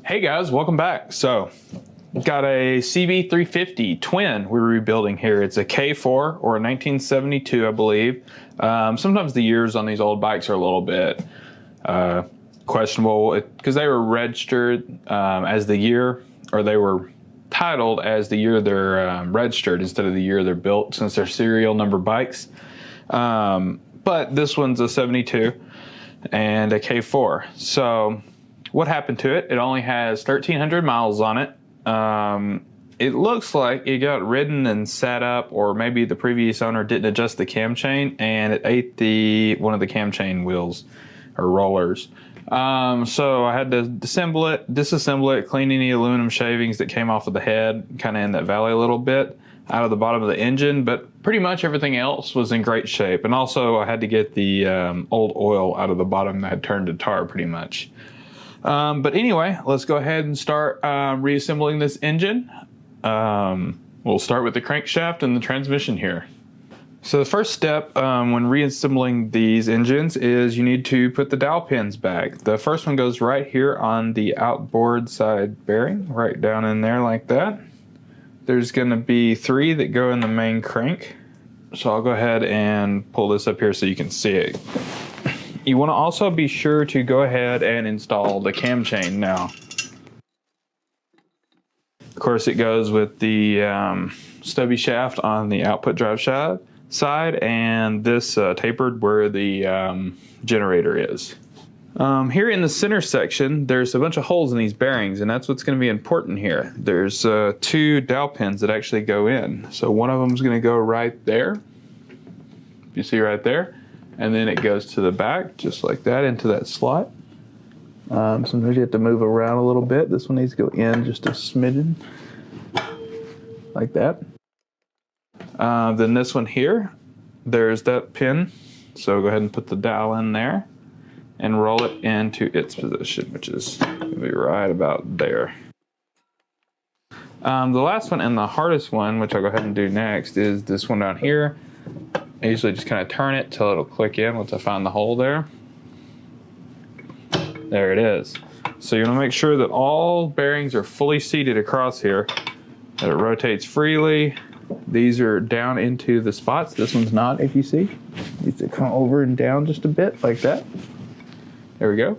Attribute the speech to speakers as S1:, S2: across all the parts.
S1: Hey guys, welcome back. So, got a CB350 twin we're rebuilding here. It's a K4 or a 1972, I believe. Sometimes the years on these old bikes are a little bit questionable because they were registered as the year, or they were titled as the year they're registered instead of the year they're built, since they're serial number bikes. But this one's a 72 and a K4. So what happened to it? It only has 1,300 miles on it. It looks like it got ridden and sat up, or maybe the previous owner didn't adjust the cam chain and it ate one of the cam chain wheels or rollers. So I had to disassemble it, clean any aluminum shavings that came off of the head, kind of in that valley a little bit, out of the bottom of the engine, but pretty much everything else was in great shape. And also I had to get the old oil out of the bottom that had turned to tar pretty much. But anyway, let's go ahead and start reassembling this engine. We'll start with the crankshaft and the transmission here. So the first step when reassembling these engines is you need to put the dowel pins back. The first one goes right here on the outboard side bearing, right down in there like that. There's going to be 3 that go in the main crank. So I'll go ahead and pull this up here so you can see it. You want to also be sure to go ahead and install the cam chain now. Of course, it goes with the stubby shaft on the output drive side, and this tapered where the generator is. Here in the center section, there's a bunch of holes in these bearings, and that's what's going to be important here. There's 2 dowel pins that actually go in. So one of them is going to go right there. You see right there. And then it goes to the back, just like that, into that slot. Sometimes you have to move around a little bit. This one needs to go in just a smidgen, like that. Then this one here, there's that pin. So go ahead and put the dowel in there and roll it into its position, which is going to be right about there. The last one and the hardest one, which I'll go ahead and do next, is this one down here. I usually just kind of turn it till it'll click in once I find the hole there. There it is. So you want to make sure that all bearings are fully seated across here, that it rotates freely. These are down into the spots. This one's not, if you see. It needs to come over and down just a bit like that. There we go.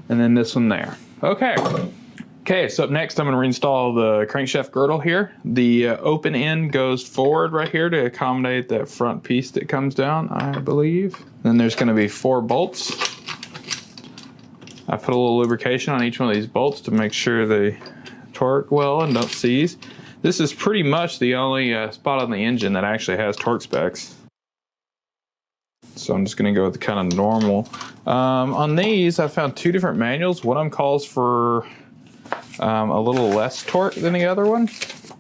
S1: And then this one there. Okay, so up next I'm going to reinstall the crankshaft girdle here. The open end goes forward right here to accommodate that front piece that comes down, I believe. Then there's going to be 4 bolts. I put a little lubrication on each one of these bolts to make sure they torque well and don't seize. This is pretty much the only spot on the engine that actually has torque specs. So I'm just going to go with the kind of normal. On these, I found 2 different manuals. One of them calls for a little less torque than the other one.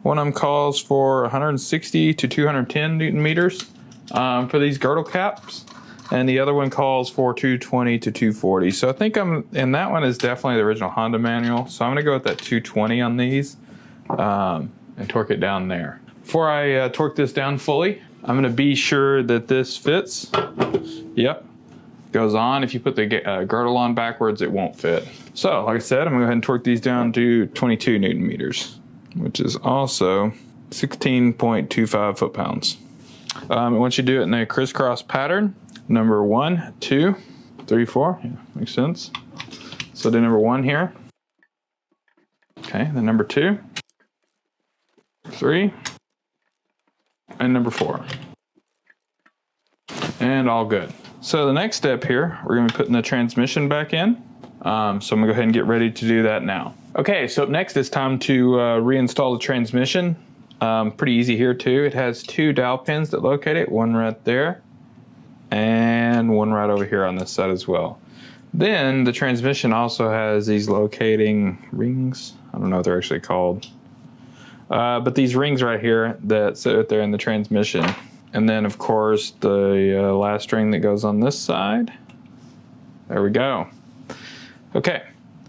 S1: One of them calls for 160 to 210 Newton meters for these girdle caps, and the other one calls for 220 to 240. So I think and that one is definitely the original Honda manual. So I'm gonna go with that 220 on these and torque it down there. Before I torque this down fully, I'm gonna be sure that this fits. Yep. Goes on. If you put the girdle on backwards, it won't fit. So, like I said, I'm going to go ahead and torque these down to 22 Newton meters, which is also 16.25 foot-pounds. Once you do it in a crisscross pattern, number 1, 2, 3, 4, yeah, makes sense. So do number 1 here. Okay, then number 2, 3, and number 4. And all good. So the next step here, we're going to be putting the transmission back in. So I'm going to go ahead and get ready to do that now. Okay, so up next it's time to reinstall the transmission. Pretty easy here too. It has 2 dowel pins that locate it, one right there and one right over here on this side as well. Then the transmission also has these locating rings. I don't know what they're actually called. But these rings right here that sit right there in the transmission. And then, of course, the last string that goes on this side. There we go. Okay,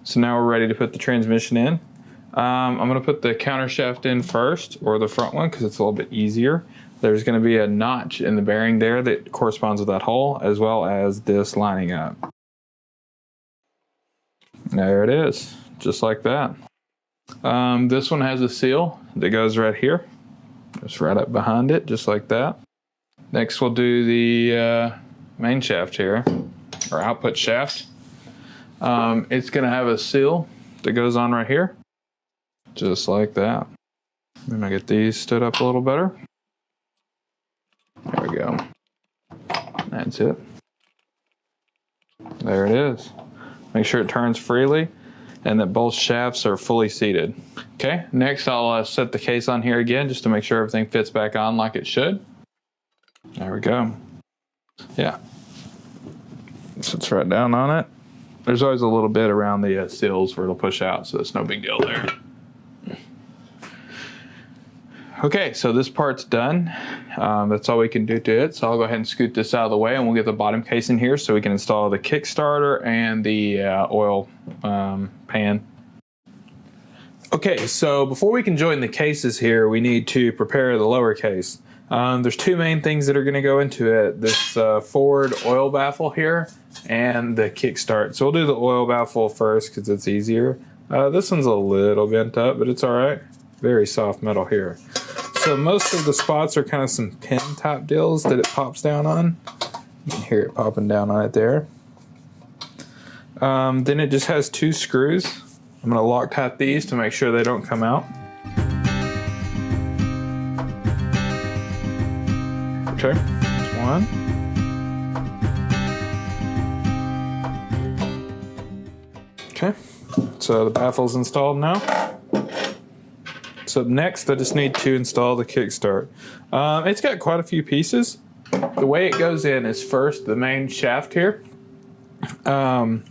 S1: so now we're ready to put the transmission in. I'm going to put the counter shaft in first, or the front one, because it's a little bit easier. There's going to be a notch in the bearing there that corresponds with that hole, as well as this lining up. There it is. just like that. This one has a seal that goes right here. Just right up behind it, just like that. Next we'll do the main shaft here, or output shaft. It's gonna have a seal that goes on right here, just like that. I'm gonna get these stood up a little better. There we go. That's it. There it is. Make sure it turns freely and that both shafts are fully seated. Okay, next I'll set the case on here again just to make sure everything fits back on like it should. There we go. Yeah. Sits right down on it. There's always a little bit around the seals where it'll push out, so it's no big deal there. Okay, so this part's done. That's all we can do to it. So I'll go ahead and scoot this out of the way and we'll get the bottom case in here so we can install the Kickstarter and the oil pan. Okay, so before we can join the cases here, we need to prepare the lower case. There's two main things that are gonna go into it. This forward oil baffle here and the kickstart. So we'll do the oil baffle first because it's easier. This one's a little bent up, but it's all right. Very soft metal here. So most of the spots are kind of some pin type deals that it pops down on. You can hear it popping down on it there. Then it just has two screws. I'm gonna Loctite these to make sure they don't come out. Okay, there's one. Okay, so the baffle's installed now. So next, I just need to install the kickstart. It's got quite a few pieces. The way it goes in is first the main shaft here. And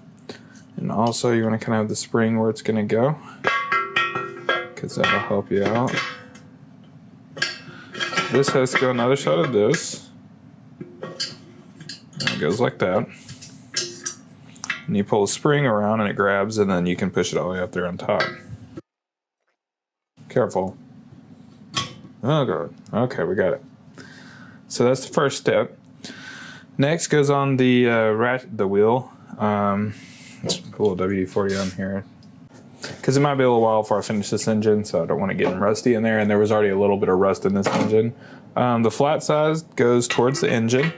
S1: also you want to kind of have the spring where it's going to go, because that'll help you out. This has to go on the other side of this. And it goes like that. And you pull the spring around and it grabs, and then you can push it all the way up there on top. Careful. Oh god. Okay, we got it. So that's the first step. Next goes on the wheel. Let's put a little WD-40 on here, because it might be a little while before I finish this engine, so I don't want to get rusty in there, and there was already a little bit of rust in this engine. The flat size goes towards the engine.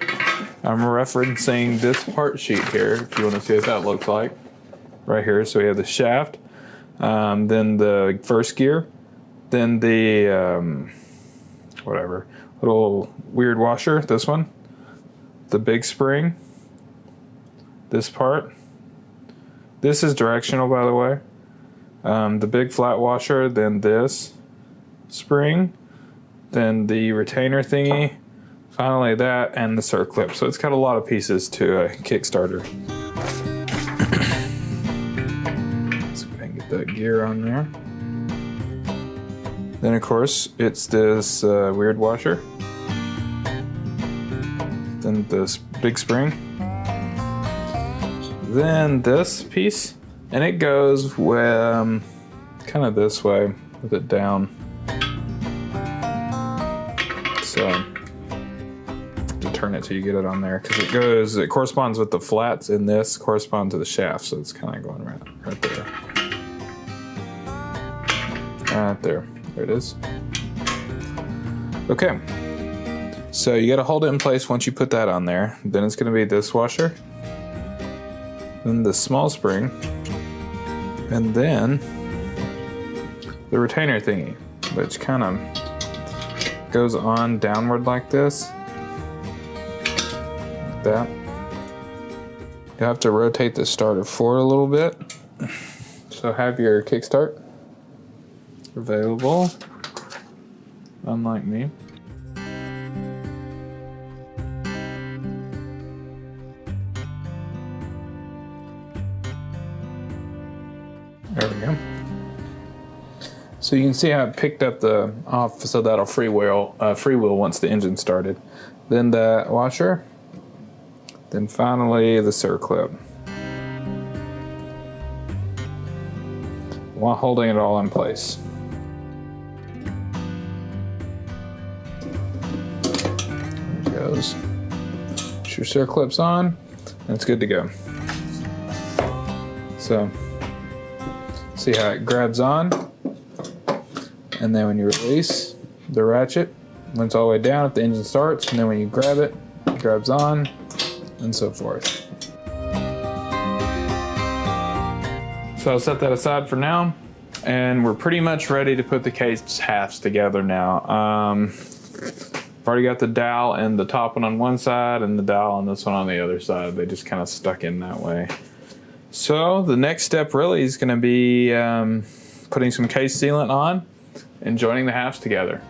S1: I'm referencing this part sheet here, if you want to see what that looks like. Right here, so we have the shaft, then the first gear, then the, whatever, little weird washer, this one, the big spring, this part. This is directional, by the way. The big flat washer, then this spring, then the retainer thingy, finally that, and the circlip. So it's got a lot of pieces to a Kickstarter. Let's go ahead and get that gear on there. Then of course it's this weird washer, then this big spring, then this piece, and it goes with, kind of this way with it down. So to turn it till you get it on there, because it corresponds with the flats, and this corresponds to the shaft, so it's kind of going right there. Right there. There it is. Okay. So you got to hold it in place once you put that on there. Then it's going to be this washer, then the small spring, and then the retainer thingy, which kind of goes on downward like this, like that. You have to rotate the starter forward a little bit. So have your kickstart available, unlike me. There we go. So you can see how it picked up the off, so that'll freewheel once the engine started. Then the washer, then finally the circlip, while holding it all in place. There it goes. Put your circlips on, and it's good to go. So See how it grabs on? And then when you release the ratchet, when it's all the way down, if the engine starts, and then when you grab it, it grabs on, and so forth. So I'll set that aside for now, and we're pretty much ready to put the case halves together now. I've already got the dowel and the top one on one side and the dowel on this one on the other side. They just kind of stuck in that way. So the next step really is going to be putting some case sealant on and joining the halves together.